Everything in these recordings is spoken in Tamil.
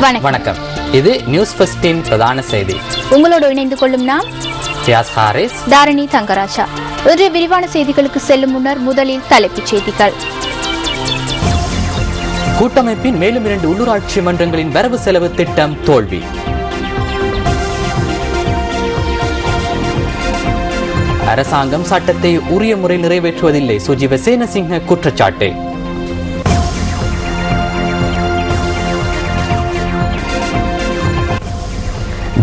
வணக்கம். இது நியூஸ் ஃபர்ஸ்டின் பிரதான செய்தி. உங்களோடு இணைந்து கொள்ளும் நாம் ரியாஸ் ஹாரிஸ், தாரணி தங்கராஜா. இன்றைய விரிவான செய்திகளுக்கு செல்லும் முன்னர் முதலில் தலைப்புச் செய்திகள். கூட்டமைப்பின் மேலும் 2 உள்ளூராட்சி மன்றங்களின் வரவு செலவு திட்டம் தோல்வி. அரசாங்கம் சட்டத்தை உரிய முறை நிறைவேற்றுவதில்லை, சுஜீவ சேனசிங்க குற்றச்சாட்டு.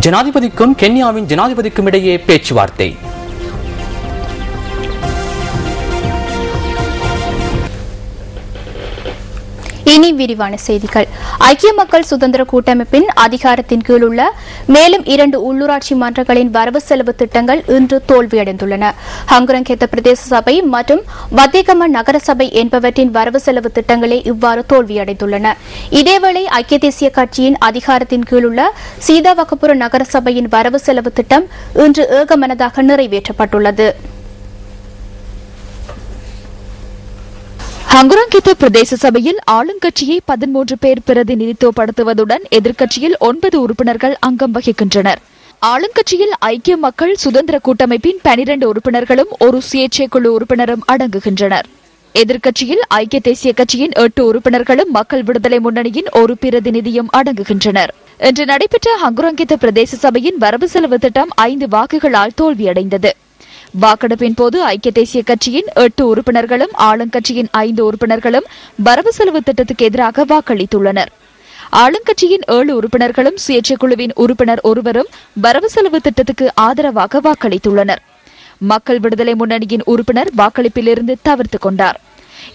ஜனாதிபதிக்கும் கென்யாவின் ஜனாதிபதிக்கும் இடையே பேச்சுவார்த்தை. இனி விரிவான செய்திகள். ஐக்கிய மக்கள் சுதந்திர கூட்டமைப்பின் அதிகாரத்தின் கீழ் உள்ள மேலும் 2 உள்ளூராட்சி மன்றங்களின் வரவு செலவு திட்டங்கள் இன்று தோல்வியடைந்துள்ளன. ஹங்குரங்கேத்த பிரதேச சபை மற்றும் வத்தேகம நகர சபை என்பவற்றின் வரவு செலவு திட்டங்களே இவ்வாறு தோல்வியடைந்துள்ளன. இதேவேளை ஐக்கிய தேசிய கட்சியின் அதிகாரத்தின் கீழ் உள்ள சீதாவகபுர நகர சபையின் வரவு செலவு திட்டம் இன்று ஏகமனதாக நிறைவேற்றப்பட்டுள்ளது. ஹங்குரங்கேத்த பிரதேச சபையில் ஆளுங்கட்சியை 13 பேர் பிரதிநிதித்துவப்படுத்துவதுடன் எதிர்க்கட்சியில் 9 உறுப்பினர்கள் அங்கம் வகிக்கின்றனர். ஆளுங்கட்சியில் ஐக்கிய மக்கள் சுதந்திர கூட்டமைப்பின் 12 உறுப்பினர்களும் ஒரு சுயேட்சை குழு உறுப்பினரும் அடங்குகின்றனர். எதிர்க்கட்சியில் ஐக்கிய தேசிய கட்சியின் 8 உறுப்பினர்களும் மக்கள் விடுதலை முன்னணியின் ஒரு பிரதிநிதியும் அடங்குகின்றனர். இன்று நடைபெற்ற ஹங்குரங்கேத்த பிரதேச சபையின் வரவு செலவு திட்டம் 5 வாக்குகளால் தோல்வியடைந்தது. வாக்கெடுப்பின் போது ஐக்கிய தேசிய கட்சியின் 8 உறுப்பினர்களும் ஆளுங்கட்சியின் 5 உறுப்பினர்களும் வரவு செலவு திட்டத்துக்கு எதிராக வாக்களித்துள்ளனர். ஆளுங்கட்சியின் 7 உறுப்பினர்களும் சுயேட்சை குழுவின் உறுப்பினர் ஒருவரும் வரவு செலவு திட்டத்துக்கு ஆதரவாக வாக்களித்துள்ளனர். மக்கள் விடுதலை முன்னணியின் உறுப்பினர் வாக்களிப்பிலிருந்து தவிர்த்துக் கொண்டார்.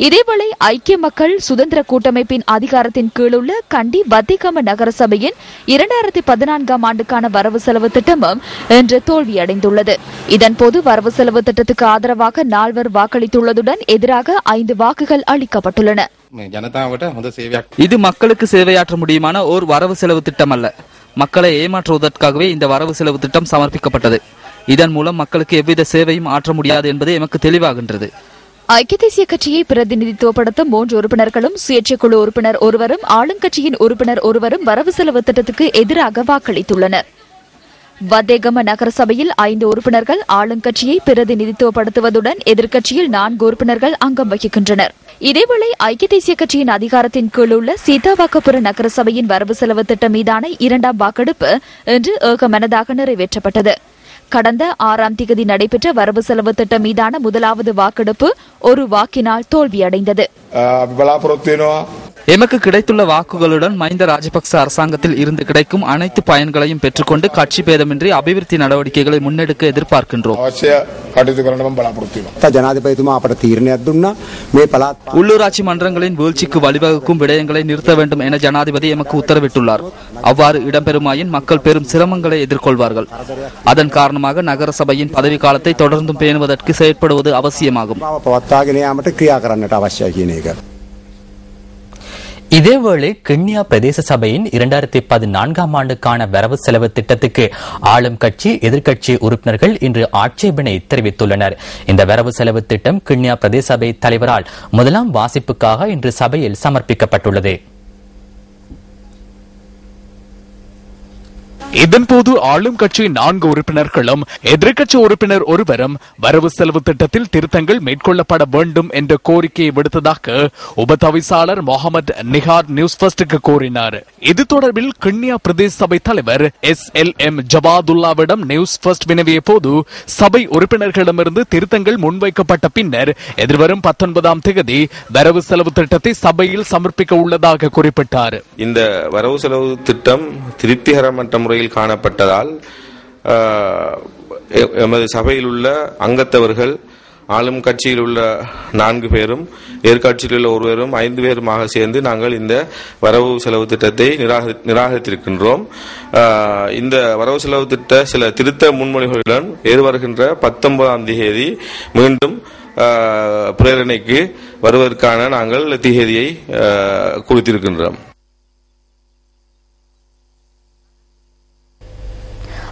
இதேவேளை ஐக்கிய மக்கள் சுதந்திர கூட்டமைப்பின் அதிகாரத்தின் கீழுள்ள கண்டி வத்தேகம நகர சபையின் 2014ஆம் ஆண்டுக்கான வரவு செலவு திட்டமும் இன்று தோல்வியடைந்துள்ளது. இதன்போது வரவு செலவு திட்டத்துக்கு ஆதரவாக 4 வாக்களித்துள்ளதுடன் எதிராக 5 வாக்குகள் அளிக்கப்பட்டுள்ளன. இது மக்களுக்கு சேவையாற்ற முடியுமான ஓர் வரவு செலவு திட்டம் அல்ல. மக்களை ஏமாற்றுவதற்காகவே இந்த வரவு செலவு திட்டம் சமர்ப்பிக்கப்பட்டது. இதன் மூலம் மக்களுக்கு எவ்வித சேவையும் ஆற்ற முடியாது என்பது எமக்கு தெளிவாகின்றது. ஐக்கிய தேசிய கட்சியை பிரதிநிதித்துவப்படுத்தும் 3 உறுப்பினர்களும் சுயேட்சை குழு உறுப்பினர் ஒருவரும் ஆளுங்கட்சியின் உறுப்பினர் ஒருவரும் வரவு செலவு திட்டத்துக்கு எதிராக வாக்களித்துள்ளனர். வத்தேகம நகர சபையில் 5 உறுப்பினர்கள் ஆளுங்கட்சியை பிரதிநிதித்துவப்படுத்துவதுடன் எதிர்க்கட்சியில் 4 உறுப்பினர்கள் அங்கம் வகிக்கின்றனர். இதேவேளை ஐக்கிய தேசிய கட்சியின் அதிகாரத்தின் கீழ் உள்ள சீதாவாக்கபுர நகர சபையின் வரவு செலவு திட்டம் மீதான 2ஆம் வாக்கெடுப்பு இன்று ஏகமனதாக நிறைவேற்றப்பட்டது. கடந்த 6ஆம் தேதி நடைபெற்ற வரவு செலவு திட்டம் மீதான முதலாவது வாக்கெடுப்பு ஒரு வாக்கினால் தோல்வியடைந்தது. எமக்கு கிடைத்துள்ள வாக்குகளுடன் மஹிந்த ராஜபக்ச அரசாங்கத்தில் இருந்து கிடைக்கும் அனைத்து பயன்களையும் பெற்றுக்கொண்டு கட்சி பேதமின்றி அபிவிருத்தி நடவடிக்கைகளை முன்னெடுக்க எதிர்பார்க்கின்றோம். உள்ளூராட்சி மன்றங்களின் வீழ்ச்சிக்கு வழிவகுக்கும் விடயங்களை நிறுத்த வேண்டும் என ஜனாதிபதி எமக்கு உத்தரவிட்டுள்ளார். அவ்வாறு இடம்பெறுமாயின் மக்கள் பெரும் சிரமங்களை எதிர்கொள்வார்கள். அதன் காரணமாக நகர சபையின் பதவி காலத்தை தொடர்ந்தும் பேணுவதற்கு செயற்படுவது அவசியமாகும். இதேவேளை கென்யா பிரதேச சபையின் 2014ஆம் ஆண்டுக்கான வரவு செலவு திட்டத்துக்கு ஆளும் கட்சி எதிர்க்கட்சி உறுப்பினர்கள் இன்று ஆட்சேபனை தெரிவித்துள்ளனர். இந்த வரவு செலவு திட்டம் கென்யா பிரதேச சபை தலைவரால் முதலாம் வாசிப்புக்காக இன்று சபையில் சமர்ப்பிக்கப்பட்டுள்ளது. இதன்போது ஆளும் கட்சி 4 உறுப்பினர்களும் எதிர்க்கட்சி உறுப்பினர் ஒருவரும் வரவு செலவு திட்டத்தில் திருத்தங்கள் மேற்கொள்ளப்பட வேண்டும் என்ற கோரிக்கையை விடுத்ததாக உபதவிசாளர் முகமது நிகார் நியூஸ் ஃபர்ஸ்டுக்கு கூறினார். இது தொடர்பில் கென்யா பிரதேச சபை தலைவர் SLM ஜவாதுல்லாவிடம் நியூஸ் ஃபர்ஸ்ட் வினவிய போது சபை உறுப்பினர்களிடமிருந்து திருத்தங்கள் முன்வைக்கப்பட்ட பின்னர் எதிர்வரும் 19ஆம் தேதி வரவு செலவு திட்டத்தை சபையில் சமர்ப்பிக்க உள்ளதாக குறிப்பிட்டார். இந்த வரவு செலவு திட்டம் திருப்திகரமற்ற முறையில் காணப்பட்டதால் எமது சபையில் உள்ள அங்கத்தவர்கள் ஆளும் கட்சியில் உள்ள 4 பேரும் எதிர்கட்சியில் உள்ள ஒருவரும் 5 பேருமாக சேர்ந்து நாங்கள் இந்த வரவு செலவு திட்டத்தை நிராகரித்திருக்கின்றோம். இந்த வரவு செலவு திட்ட சில திருத்த முன்மொழிகளுடன் எதிர்வருகின்ற 19ஆம் தேதி மீண்டும் பிரேரணைக்கு வருவதற்கான நாங்கள் தேதியை குறித்திருக்கின்றோம்.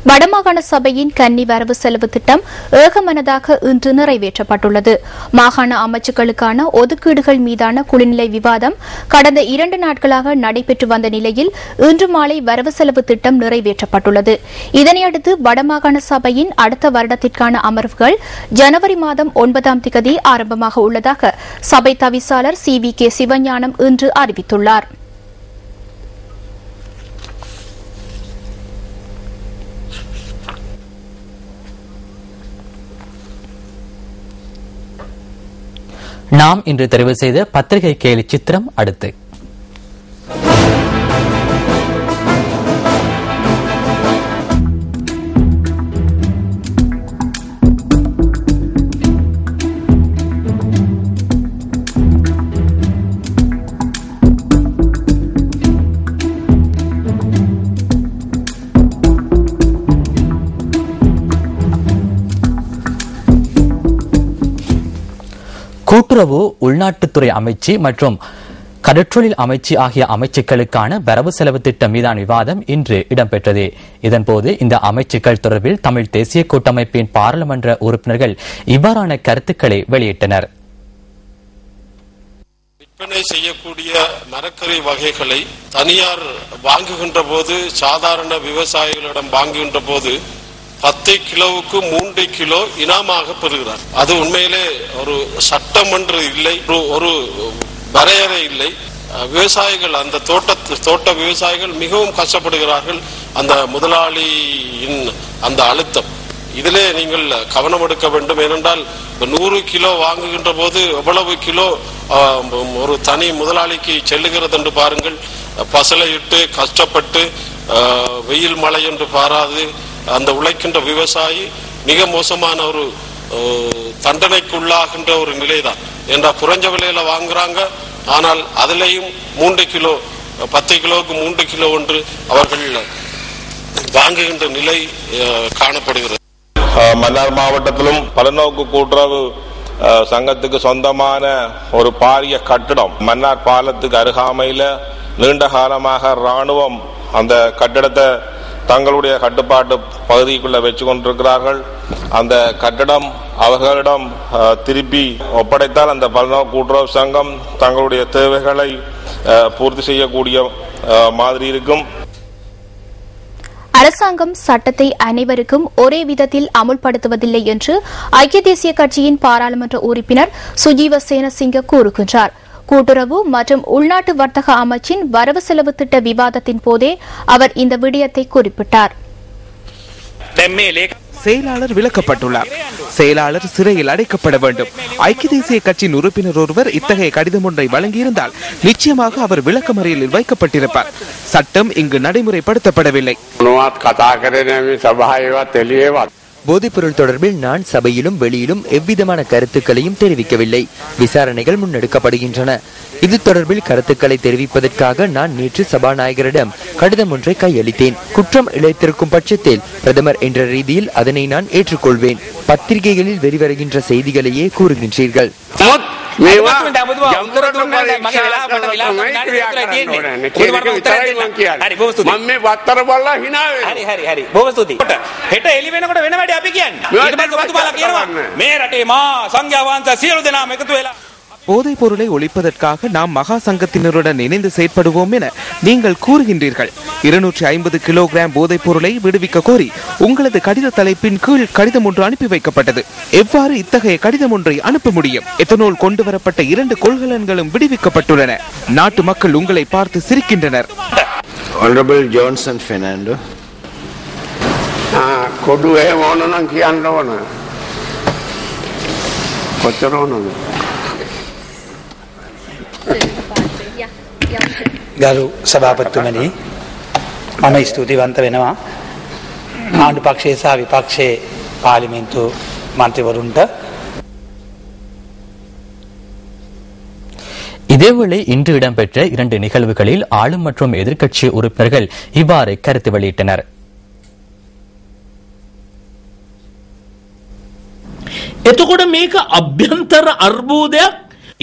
வடமாகாண சபையின் கன்னி வரவு செலவு திட்டம் ஏகமனதாக இன்று நிறைவேற்றப்பட்டுள்ளது. மாகாண அமைச்சுக்களுக்கான ஒதுக்கீடுகள் மீதான குழுநிலை விவாதம் கடந்த 2 நாட்களாக நடைபெற்று வந்த நிலையில் இன்று மாலை வரவு செலவு திட்டம் நிறைவேற்றப்பட்டுள்ளது. இதனையடுத்து வடமாகாண சபையின் அடுத்த வருடத்திற்கான அமர்வுகள் ஜனவரி மாதம் 9ஆம் தேதி ஆரம்பமாக உள்ளதாக சபை தவிசாளர் CVK சிவஞானம் இன்று அறிவித்துள்ளார். நாம் இன்று தெரிவு செய்த பத்திரிகை கேலி சித்திரம் அடுத்து. கூட்டுறவு, உள்நாட்டுத்துறை அமைச்சு மற்றும் கடற்றொழில் அமைச்சு ஆகிய அமைச்சுக்களுக்கான வரவு செலவு திட்டம் மீதான விவாதம் இன்று இடம்பெற்றது. இதன்போது இந்த அமைச்சுக்கள் தொடர்பில் தமிழ் தேசிய கூட்டமைப்பின் பாராளுமன்ற உறுப்பினர்கள் இவ்வாறான கருத்துக்களை வெளியிட்டனர். விற்பனை செய்யக்கூடிய மரக்கறி வகைகளை தனியார் வாங்குகின்ற போது, சாதாரண விவசாயிகளிடம் வாங்குகின்ற போது 10 கிலோவுக்கு 3 கிலோ இனாமாக பெறுகிறார். அது உண்மையிலே ஒரு சட்டம் என்று இல்லை, ஒரு வரையறை இல்லை. விவசாயிகள், அந்த தோட்ட விவசாயிகள் மிகவும் கஷ்டப்படுகிறார்கள். அந்த முதலாளியின் அந்த அழுத்தம், இதிலே நீங்கள் கவனம் எடுக்க வேண்டும். ஏனென்றால் 100 கிலோ வாங்குகின்ற போது எவ்வளவு கிலோ ஒரு தனி முதலாளிக்கு செல்லுகிறது என்று பாருங்கள். பசலையிட்டு கஷ்டப்பட்டு வெயில் மழை என்று பாராது அந்த உழைக்கின்ற விவசாயி மிக மோசமான ஒரு தண்டனைக்குள்ளாகின்ற ஒரு நிலைதான். என்ற குறைஞ்ச விலையில வாங்குறாங்க, ஆனால் அதிலேயும் 3 கிலோ 10 கிலோவுக்கு 3 கிலோ ஒன்று அவர்கள் வாங்குகின்ற நிலை காணப்படுகிறது. மன்னார் மாவட்டத்திலும் பலநோக்கு கூட்டுறவு சங்கத்துக்கு சொந்தமான ஒரு பாரிய கட்டிடம் மன்னார் பாலத்துக்கு அருகாமையில நீண்ட காலமாக ராணுவம் அந்த கட்டிடத்தை தங்களுடைய கட்டுப்பாட்டு பகுதிக்குள்ள வச்சு கொண்டிருக்கிறார்கள். அந்த கட்டடம் அவர்களிடம் திருப்பி ஒப்படைத்தால் அந்த பல்நோக்கு கூட்டுறவு சங்கம் தங்களுடைய தேவைகளை பூர்த்தி செய்யக்கூடிய மாதிரி இருக்கும். அரசாங்கம் சட்டத்தை அனைவருக்கும் ஒரே விதத்தில் அமுல்படுத்துவதில்லை என்று ஐக்கிய தேசிய கட்சியின் பாராளுமன்ற உறுப்பினர் சுஜீவ சேனசிங்க கூறுகின்றார். கூட்டுறவு மற்றும் உள்நாட்டு வர்த்தக அமைச்சின் வரவு செலவு திட்ட விவாதத்தின் போதே அவர் இந்த விடயத்தை குறிப்பிட்டார். செயலாளர் விலக்கப்பட்டுள்ளார். செயலாளர் சிறையில் அடைக்கப்பட வேண்டும். ஐக்கிய தேசிய கட்சியின் உறுப்பினர் ஒருவர் இத்தகைய கடிதம் ஒன்றை வழங்கியிருந்தால் நிச்சயமாக அவர் விளக்கமறியலில் வைக்கப்பட்டிருப்பார். சட்டம் இங்கு நடைமுறைப்படுத்தப்படவில்லை. போதைப்பொருள் தொடர்பில் நான் சபையிலும் வெளியிலும் எவ்விதமான கருத்துக்களையும் தெரிவிக்கவில்லை. விசாரணைகள் முன்னெடுக்கப்படுகின்றன. இது தொடர்பில் கருத்துக்களை தெரிவிப்பதற்காக நான் நேற்று சபாநாயகரிடம் கடிதம் ஒன்றை கையளித்தேன். குற்றம் இழைத்திருக்கும் பட்சத்தில் பிரதமர் என்ற ரீதியில் அதனை நான் ஏற்றுக்கொள்வேன். பத்திரிகைகளில் வெளிவருகின்ற செய்திகளையே கூறுகின்றீர்கள். போதைப் பொருளை ஒழிப்பதற்காக நாம் மகா சங்கத்தினருடன் இணைந்து செயற்படுவோம் என நீங்கள் கூறுகின்றீர்கள். 250 கிலோகிராம் போதைப் பொருளை விடுவிக்க கோரி உங்களது கடித தலைப்பின் கீழ் கடிதம் ஒன்று அனுப்பி வைக்கப்பட்டது. எவ்வாறு இத்தகைய கடிதம் ஒன்றை அனுப்ப முடியும்? எத்தனால் கொண்டு வரப்பட்ட 2 கொள்கலன்களும் விடுவிக்கப்பட்டுள்ளன. நாட்டு மக்கள் உங்களை பார்த்து சிரிக்கின்றனர். Honorable Johnson Fernando. කොඩුවේ ඕන නම් කියන්න ඕන. කොච්චර ඕනද? ගරු සභාපතිතුමනි, මම ස්තුතිවන්ත වෙනවා ආණ්ඩු පක්ෂයේ සහ විපක්ෂයේ පාර්ලිමේන්තු මන්ත්‍රීවරුන්ට. இதேவேளை இன்று இடம்பெற்ற 2 நிகழ்வுகளில் ஆளும் மற்றும் எதிர்க்கட்சி உறுப்பினர்கள் இவ்வாறு கருத்து வெளியிட்டனர். එතකොට මේක අභ්‍යන්තර අර්බුදයක්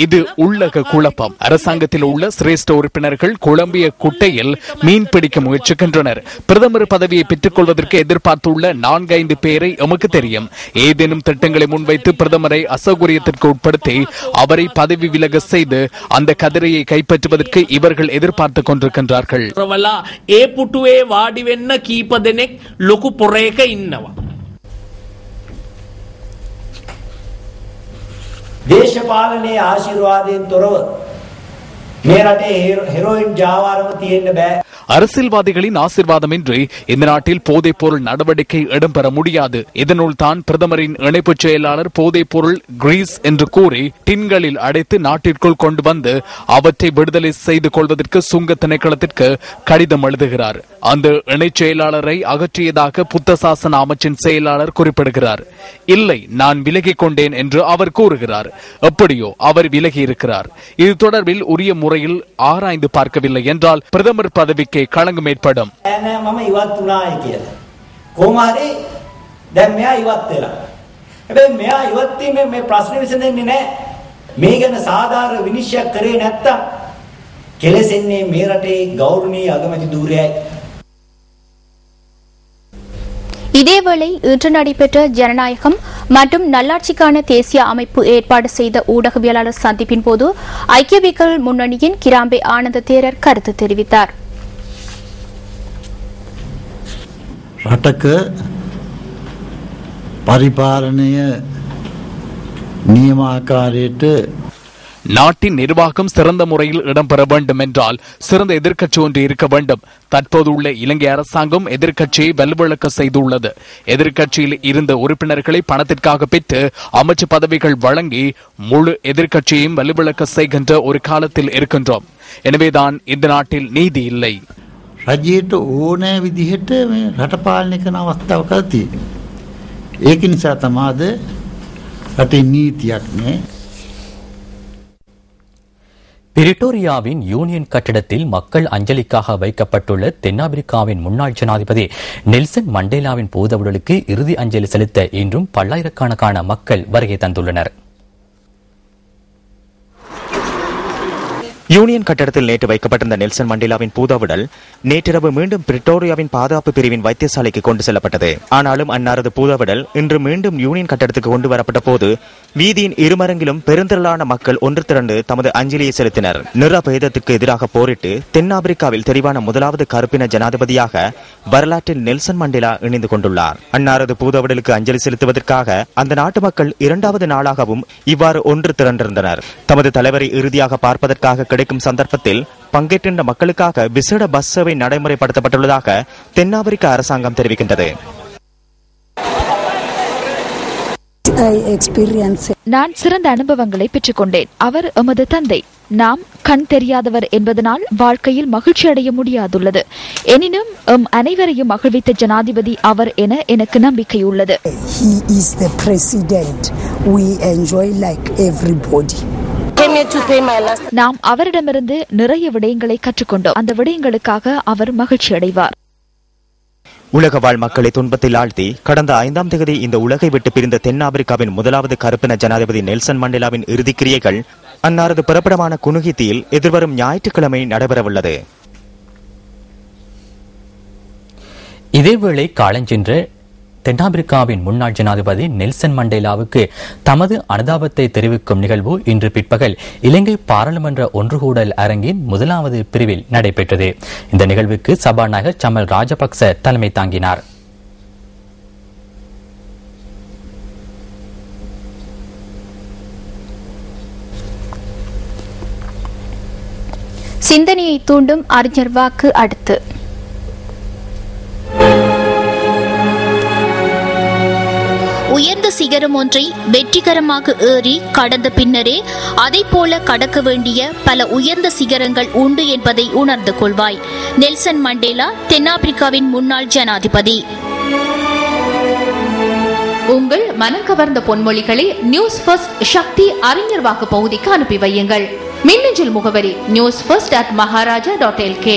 இது உள்ளக குழப்பம். அரசாங்கத்தில் உள்ள சிரேஷ்ட உறுப்பினர்கள் குழம்பிய குட்டையில் மீன் பிடிக்க முயற்சிக்கின்றனர். பிரதமர் பதவியை பெற்றுக் கொள்வதற்கு எதிர்பார்த்துள்ள 4-5 பேரை எமக்கு தெரியும். ஏதேனும் திட்டங்களை முன்வைத்து பிரதமரை அசௌகரியத்திற்கு உட்படுத்தி அவரை பதவி விலக செய்து அந்த கதிரையை கைப்பற்றுவதற்கு இவர்கள் எதிர்பார்த்துக் கொண்டிருக்கின்றார்கள். දේශපාලනයේ ආශිර්වාදයෙන් තොරව මේ රටේ හෙරොයින් ජාවාරම තියෙන්න බෑ. அரசியல்வாதிகளின் ஆசீர்வாதமின்றி இந்த நாட்டில் போதைப் பொருள் நடவடிக்கை இடம்பெற முடியாது. இதனுள் தான் பிரதமரின் இணைப்பு செயலாளர் போதைப் பொருள் கிரீஸ் என்று கூறி டின்களில் அடைத்து நாட்டிற்குள் கொண்டு வந்து அவற்றை விடுதலை செய்து கொள்வதற்கு சுங்க திணைக்களத்திற்கு கடிதம் எழுதுகிறார். அந்த இணை செயலாளரை அகற்றியதாக புத்த சாசன அமைச்சின் செயலாளர் குறிப்பிடுகிறார். இல்லை, நான் விலகிக் கொண்டேன் என்று அவர் கூறுகிறார். எப்படியோ அவர் விலகி இருக்கிறார். இது தொடர்பில் உரிய முறையில் ஆராய்ந்து பார்க்கவில்லை என்றால் பிரதமர் பதவிக்கு களங்கம் ஏற்படும். මම ඉවත් වුණායි කියලා. කොහොම හරි දැන් මෙයා ඉවත් වෙලා. හැබැයි මෙයා ඉවත් වීමේ මේ ප්‍රශ්නේ විසඳෙන්නේ නැහැ. මේ ගැන සාධාරණ විනිශ්චයක් කරේ නැත්තම් කෙලෙසෙන්නේ මේ රටේ ගෞරවනීය අගමැති ධූරයයි. இதேவேளை இன்று நடைபெற்ற ஜனநாயகம் மற்றும் நல்லாட்சிக்கான தேசிய அமைப்பு ஏற்பாடு செய்த ஊடகவியலாளர் சந்திப்பின் போது ஐக்கிய மக்கள் முன்னணியின் கிராம்பே ஆனந்த தேரர் கருத்து தெரிவித்தார். රටක පරිපාලනය නියමාකාරයට நாட்டின் நிர்வாகம் சிறந்த முறையில் இடம்பெற வேண்டும் என்றால் சிறந்த எதிர்க்கட்சி ஒன்று இருக்க வேண்டும். தற்போது உள்ள இலங்கை அரசாங்கம் எதிர்க்கட்சியை வலுவிழக்க செய்துள்ளது. எதிர்க்கட்சியில் இருந்த உறுப்பினர்களை பணத்திற்காக பெற்று அமைச்சு பதவிகள் வழங்கி முழு எதிர்க்கட்சியையும் வலுவிழக்க செய்கின்ற ஒரு காலத்தில் இருக்கின்றோம். எனவேதான் இந்த நாட்டில் நீதி இல்லை. රජයට ඕනෑ විදිහට මේ රට පාලනය කරන අවස්ථාවක තියෙනවා. ඒක නිසා තමයි රටේ නීතියක් නෑ. பிரிட்டோரியாவின் யூனியன் கட்டிடத்தில் மக்கள் அஞ்சலிக்காக வைக்கப்பட்டுள்ள தென்னாப்பிரிக்காவின் முன்னாள் ஜனாதிபதி நெல்சன் மண்டேலாவின் பூதவுடலுக்கு இறுதி அஞ்சலி செலுத்த இன்றும் பல்லாயிரக்கணக்கான மக்கள் வருகை தந்துள்ளனர். யூனியன் கட்டடத்தில் நேற்று வைக்கப்பட்டிருந்த நெல்சன் மண்டேலாவின் பூதவுடல் நேற்றிரவு மீண்டும் பிரிட்டோரியாவின் பாதுகாப்பு பிரிவின் வைத்தியசாலைக்கு கொண்டு செல்லப்பட்டது. ஆனாலும் அன்னாரது பூதவுடல் இன்று மீண்டும் யூனியன் கட்டடத்துக்கு கொண்டு வரப்பட்ட போது வீதியின் இருமரங்கிலும் பெருந்திரளான மக்கள் ஒன்று திரண்டு தமது அஞ்சலியை செலுத்தினர். நிறபேதத்துக்கு எதிராக போரிட்டு தென்னாப்பிரிக்காவில் தெரிவான முதலாவது கருப்பின ஜனாதிபதியாக வரலாற்றில் நெல்சன் மண்டேலா இணைந்து கொண்டுள்ளார். அன்னாரது பூதவுடலுக்கு அஞ்சலி செலுத்துவதற்காக அந்த நாட்டு மக்கள் 2வது நாளாகவும் இவ்வாறு ஒன்று திரண்டிருந்தனர். தமது தலைவரை இறுதியாக பார்ப்பதற்காக கிடைக்கும் சந்தர்ப்பத்தில் பங்கேற்கின்ற மக்களுக்காக விசேட பஸ் சேவை நடைமுறைப்படுத்தப்பட்டுள்ளதாக தென்னாப்பிரிக்க அரசாங்கம் தெரிவிக்கின்றது. நான் சிறந்த அனுபவங்களை பெற்றுக்கொண்டேன். அவர் எமது தந்தை. நாம் கண் தெரியாதவர் என்பதனால் வாழ்க்கையில் மகிழ்ச்சி அடைய முடியாதுள்ளது. எனினும் அனைவரையும் மகிழ்வித்த ஜனாதிபதி அவர் என எனக்கு நம்பிக்கை உள்ளது. நாம் அவரிடமிருந்து நிறைய விடயங்களை கற்றுக்கொண்டோம். அந்த விடயங்களுக்காக அவர் மகிழ்ச்சி அடைவார். உலக வாழ் மக்களை துன்பத்தில் ஆழ்த்தி கடந்த 5ஆம் தேதி இந்த உலகை விட்டு பிரிந்த தென்னாப்பிரிக்காவின் முதலாவது கருப்பின ஜனாதிபதி நெல்சன் மண்டேலாவின் இறுதிக்கிரியைகள் அன்னாரது பிறப்பிடமான குனுகித்தியில் எதிர்வரும் ஞாயிற்றுக்கிழமை நடைபெறவுள்ளது. இதேவேளை காலஞ்சென்ற தென்னாப்பிரிக்காவின் முன்னாள் ஜனாதிபதி நெல்சன் மண்டேலாவுக்கு தமது அனுதாபத்தை தெரிவிக்கும் நிகழ்வு இன்று பிற்பகல் இலங்கை பாராளுமன்ற ஒன்றுகூடல் அரங்கின் 1வது பிரிவில் நடைபெற்றது. இந்த நிகழ்வுக்கு சபாநாயகர் சமல் ராஜபக்ச தலைமை தாங்கினார். சிந்தனையை தூண்டும் அறிஞர் வாக்கு அடுத்து உயர்ந்த சிகரம் ஒன்றை வெற்றிகரமாக ஏறி கடந்த பின்னரே அதை போல கடக்க வேண்டிய பல உயர்ந்த சிகரங்கள் உண்டு என்பதை உணர்ந்து கொள்வாய். நெல்சன் மண்டேலா, தென்னாப்பிரிக்காவின் முன்னாள் ஜனாதிபதி. உங்கள் மனம் கவர்ந்த பொன்மொழிகளை நியூஸ் ஃபர்ஸ்ட் சக்தி அறிஞர் வாக்கு பகுதிக்கு அனுப்பி வையுங்கள். மின்னஞ்சல் முகவரி newsfirst@maharaja.lk.